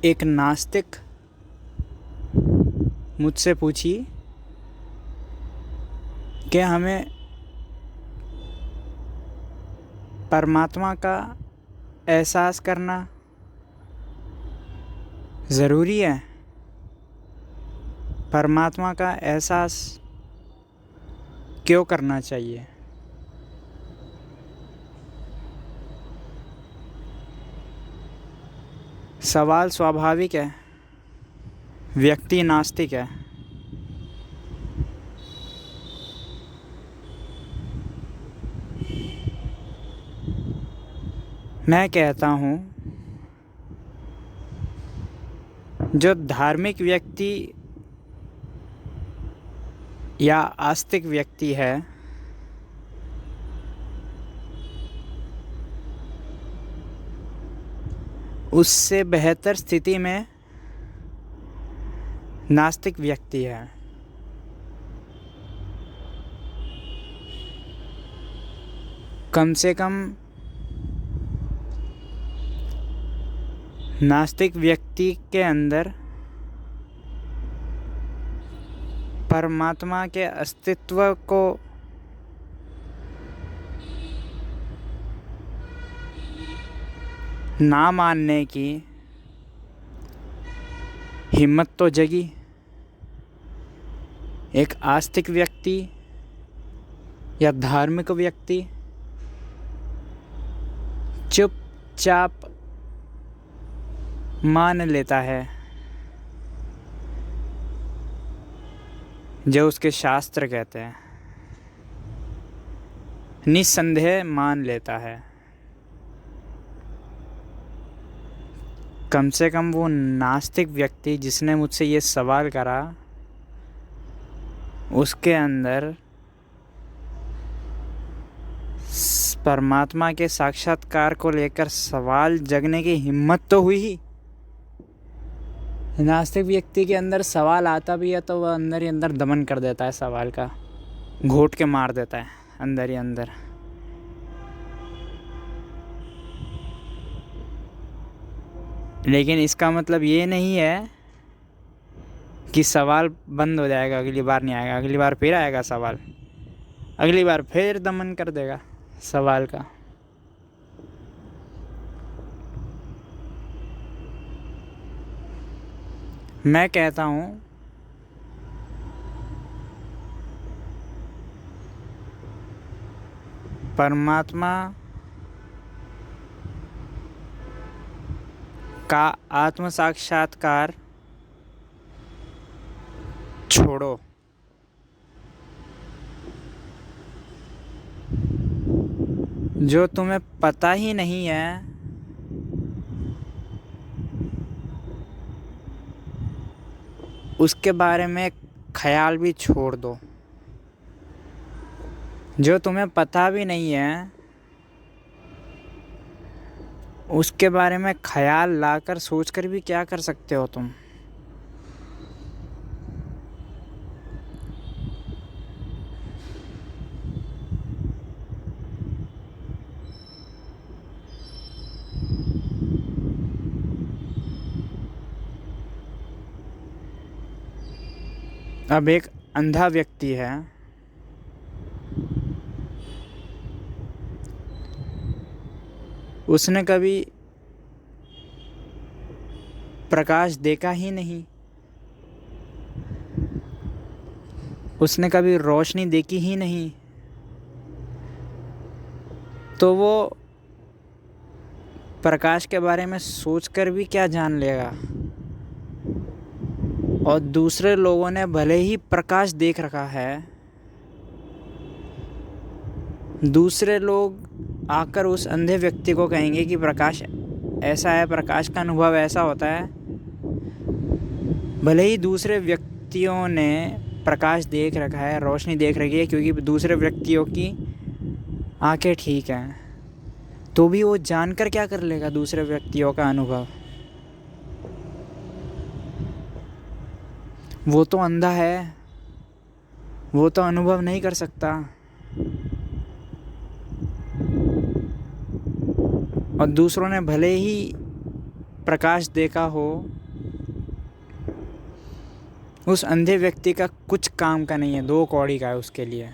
एक नास्तिक मुझसे पूछी कि हमें परमात्मा का एहसास करना ज़रूरी है। परमात्मा का एहसास क्यों करना चाहिए? सवाल स्वाभाविक है। व्यक्ति नास्तिक है। मैं कहता हूँ, जो धार्मिक व्यक्ति या आस्तिक व्यक्ति है, उससे बेहतर स्थिति में नास्तिक व्यक्ति है। कम से कम नास्तिक व्यक्ति के अंदर परमात्मा के अस्तित्व को ना मानने की हिम्मत तो जगी। एक आस्तिक व्यक्ति या धार्मिक व्यक्ति चुपचाप मान लेता है जो उसके शास्त्र कहते हैं, निस्संदेह मान लेता है। कम से कम वो नास्तिक व्यक्ति जिसने मुझसे ये सवाल करा, उसके अंदर परमात्मा के साक्षात्कार को लेकर सवाल जगने की हिम्मत तो हुई ही। नास्तिक व्यक्ति के अंदर सवाल आता भी है तो वह अंदर ही अंदर दमन कर देता है, सवाल का घोट के मार देता है अंदर ही अंदर। लेकिन इसका मतलब ये नहीं है कि सवाल बंद हो जाएगा, अगली बार नहीं आएगा, अगली बार फिर आएगा सवाल, अगली बार फिर दमन कर देगा सवाल का। मैं कहता हूँ, परमात्मा का आत्म साक्षात्कार छोड़ो। जो तुम्हें पता ही नहीं है, उसके बारे में ख्याल भी छोड़ दो। जो तुम्हें पता भी नहीं है, उसके बारे में ख्याल लाकर सोचकर भी क्या कर सकते हो तुम? अब एक अंधा व्यक्ति है, उसने कभी प्रकाश देखा ही नहीं, उसने कभी रोशनी देखी ही नहीं, तो वो प्रकाश के बारे में सोचकर भी क्या जान लेगा? और दूसरे लोगों ने भले ही प्रकाश देख रखा है, दूसरे लोग आकर उस अंधे व्यक्ति को कहेंगे कि प्रकाश ऐसा है, प्रकाश का अनुभव ऐसा होता है। भले ही दूसरे व्यक्तियों ने प्रकाश देख रखा है, रोशनी देख रखी है, क्योंकि दूसरे व्यक्तियों की आंखें ठीक हैं, तो भी वो जानकर क्या कर लेगा दूसरे व्यक्तियों का अनुभव? वो तो अंधा है, वो तो अनुभव नहीं कर सकता। और दूसरों ने भले ही प्रकाश देखा हो, उस अंधे व्यक्ति का कुछ काम का नहीं है, 2 कौड़ी का है उसके लिए।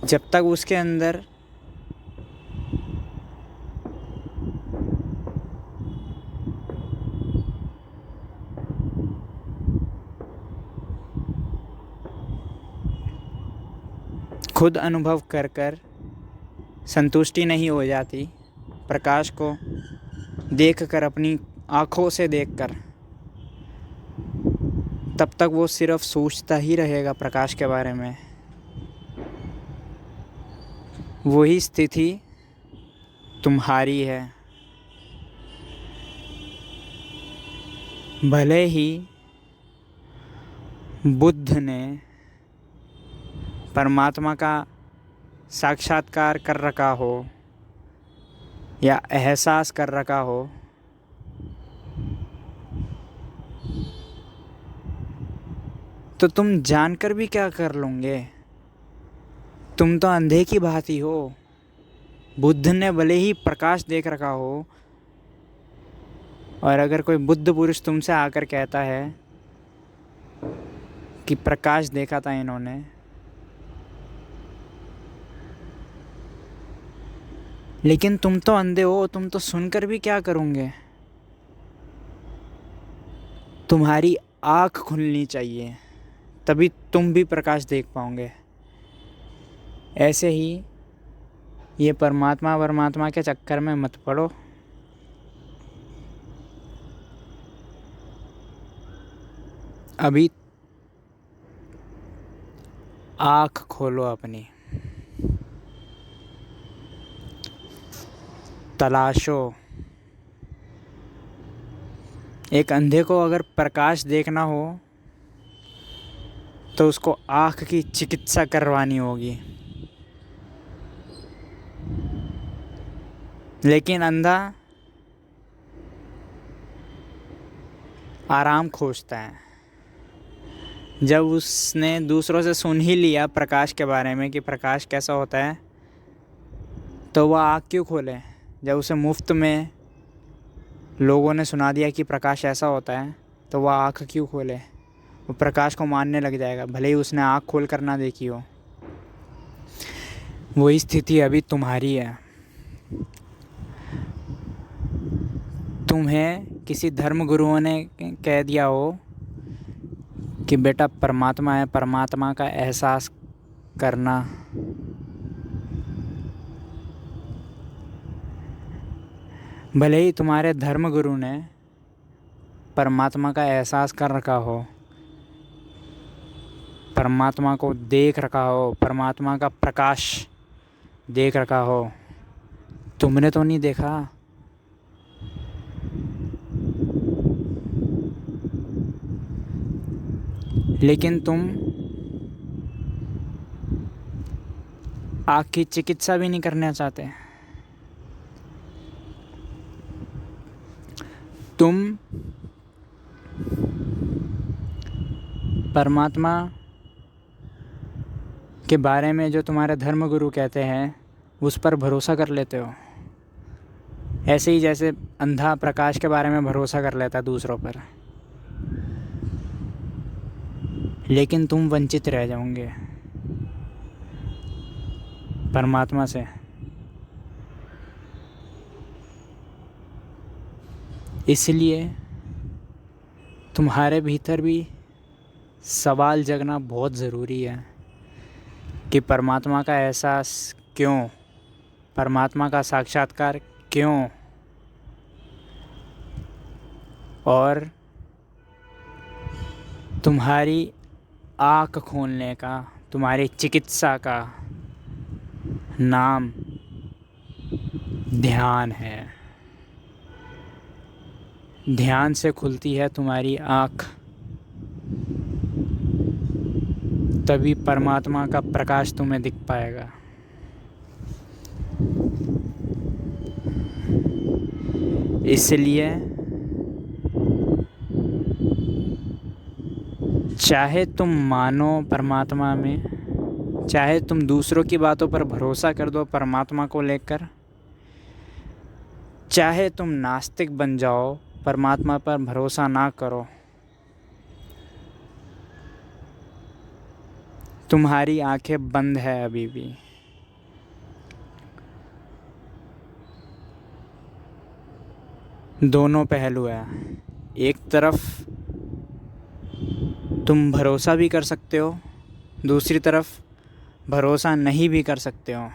जब तक उसके अंदर खुद अनुभव कर कर संतुष्टि नहीं हो जाती, प्रकाश को देख कर, अपनी आँखों से देखकर, तब तक वो सिर्फ सोचता ही रहेगा प्रकाश के बारे में। वही स्थिति तुम्हारी है। भले ही बुद्ध ने परमात्मा का साक्षात्कार कर रखा हो या एहसास कर रखा हो, तो तुम जानकर भी क्या कर लोगे? तुम तो अंधे की भांति हो। बुद्ध ने भले ही प्रकाश देख रखा हो, और अगर कोई बुद्ध पुरुष तुमसे आकर कहता है कि प्रकाश देखा था इन्होंने, लेकिन तुम तो अंधे हो, तुम तो सुनकर भी क्या करोगे? तुम्हारी आँख खुलनी चाहिए, तभी तुम भी प्रकाश देख पाओगे। ऐसे ही ये परमात्मा के चक्कर में मत पड़ो। अभी आँख खोलो अपनी, तलाशो। एक अंधे को अगर प्रकाश देखना हो तो उसको आँख की चिकित्सा करवानी होगी, लेकिन अंधा आराम खोजता है। जब उसने दूसरों से सुन ही लिया प्रकाश के बारे में कि प्रकाश कैसा होता है, तो वह आँख क्यों खोले? जब उसे मुफ्त में लोगों ने सुना दिया कि प्रकाश ऐसा होता है, तो वह आँख क्यों खोले? वो प्रकाश को मानने लग जाएगा, भले ही उसने आँख खोल कर ना देखी हो। वही स्थिति अभी तुम्हारी है। तुम्हें किसी धर्म गुरुओं ने कह दिया हो कि बेटा परमात्मा है, परमात्मा का एहसास करना। भले ही तुम्हारे धर्म गुरु ने परमात्मा का एहसास कर रखा हो, परमात्मा को देख रखा हो, परमात्मा का प्रकाश देख रखा हो, तुमने तो नहीं देखा। लेकिन तुम आँख की चिकित्सा भी नहीं करना चाहते। तुम परमात्मा के बारे में जो तुम्हारे धर्मगुरु कहते हैं उस पर भरोसा कर लेते हो, ऐसे ही जैसे अंधा प्रकाश के बारे में भरोसा कर लेता है दूसरों पर। लेकिन तुम वंचित रह जाओगे परमात्मा से। इसलिए तुम्हारे भीतर भी सवाल जगना बहुत ज़रूरी है कि परमात्मा का एहसास क्यों, परमात्मा का साक्षात्कार क्यों, और तुम्हारी आँख खोलने का, तुम्हारी चिकित्सा का नाम ध्यान है। ध्यान से खुलती है तुम्हारी आँख, तभी परमात्मा का प्रकाश तुम्हें दिख पाएगा। इसलिए चाहे तुम मानो परमात्मा में, चाहे तुम दूसरों की बातों पर भरोसा कर दो परमात्मा को लेकर, चाहे तुम नास्तिक बन जाओ परमात्मा पर भरोसा ना करो, तुम्हारी आंखें बंद है अभी भी। दोनों पहलू है। एक तरफ तुम भरोसा भी कर सकते हो, दूसरी तरफ भरोसा नहीं भी कर सकते हो।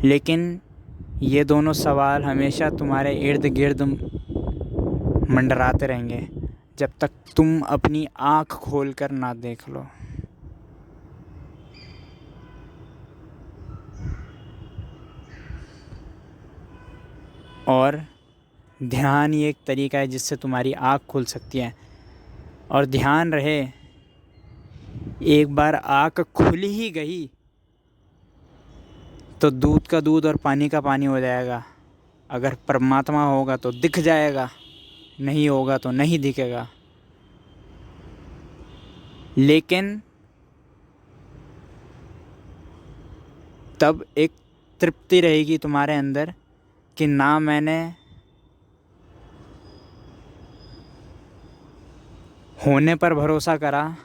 लेकिन ये दोनों सवाल हमेशा तुम्हारे इर्द गिर्द मंडराते रहेंगे जब तक तुम अपनी आँख खोल कर ना देख लो। और ध्यान ही एक तरीका है जिससे तुम्हारी आँख खुल सकती है। और ध्यान रहे, एक बार आँख खुल ही गई तो दूध का दूध और पानी का पानी हो जाएगा। अगर परमात्मा होगा तो दिख जाएगा, नहीं होगा तो नहीं दिखेगा। लेकिन तब एक तृप्ति रहेगी तुम्हारे अंदर कि ना मैंने होने पर भरोसा करा,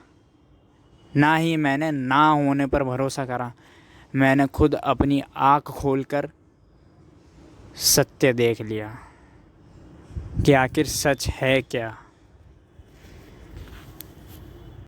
ना ही मैंने ना होने पर भरोसा करा। मैंने खुद अपनी आँख खोलकर सत्य देख लिया कि आखिर सच है क्या।